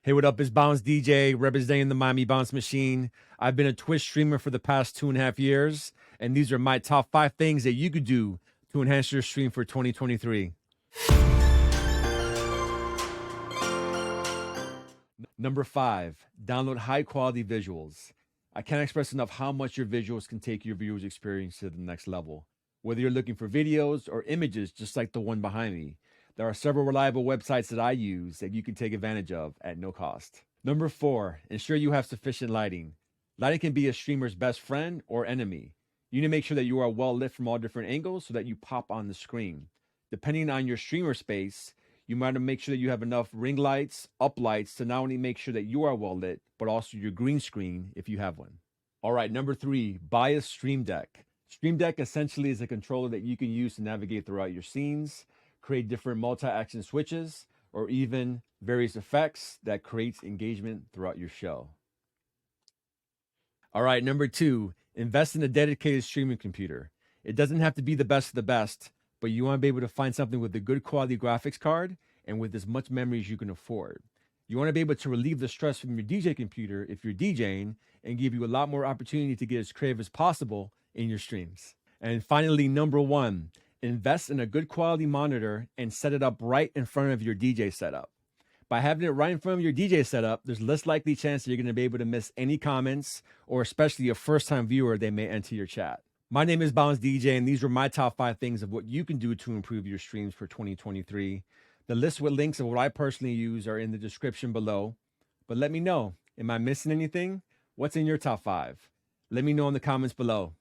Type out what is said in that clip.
Hey, what up? It's Bounce DJ representing the Miami Bounce Machine. I've been a Twitch streamer for the past 2.5 years, and these are my top 5 things that you could do to enhance your stream for 2023. Number 5, download high quality visuals. I can't express enough how much your visuals can take your viewers' experience to the next level. Whether you're looking for videos or images just like the one behind me, there are several reliable websites that I use that you can take advantage of at no cost. Number 4, ensure you have sufficient lighting. Lighting can be a streamer's best friend or enemy. You need to make sure that you are well lit from all different angles so that you pop on the screen. Depending on your streamer space, you might want to make sure that you have enough ring lights, up lights to not only make sure that you are well lit, but also your green screen if you have one. All right, number 3, buy a Stream Deck. Stream Deck essentially is a controller that you can use to navigate throughout your scenes, create different multi-action switches, or even various effects that creates engagement throughout your show. All right, number 2, invest in a dedicated streaming computer. It doesn't have to be the best of the best, but you want to be able to find something with a good quality graphics card and with as much memory as you can afford. You want to be able to relieve the stress from your DJ computer if you're DJing and give you a lot more opportunity to get as creative as possible in your streams. And finally, number 1, invest in a good quality monitor and set it up right in front of your DJ setup. By having it right in front of your DJ setup, there's less likely chance that you're going to be able to miss any comments, or especially a first-time viewer, they may enter your chat. My name is Bounce DJ, and these were my top 5 things of what you can do to improve your streams for 2023. The list with links of what I personally use are in the description below. But let me know, am I missing anything? What's in your top 5? Let me know in the comments below.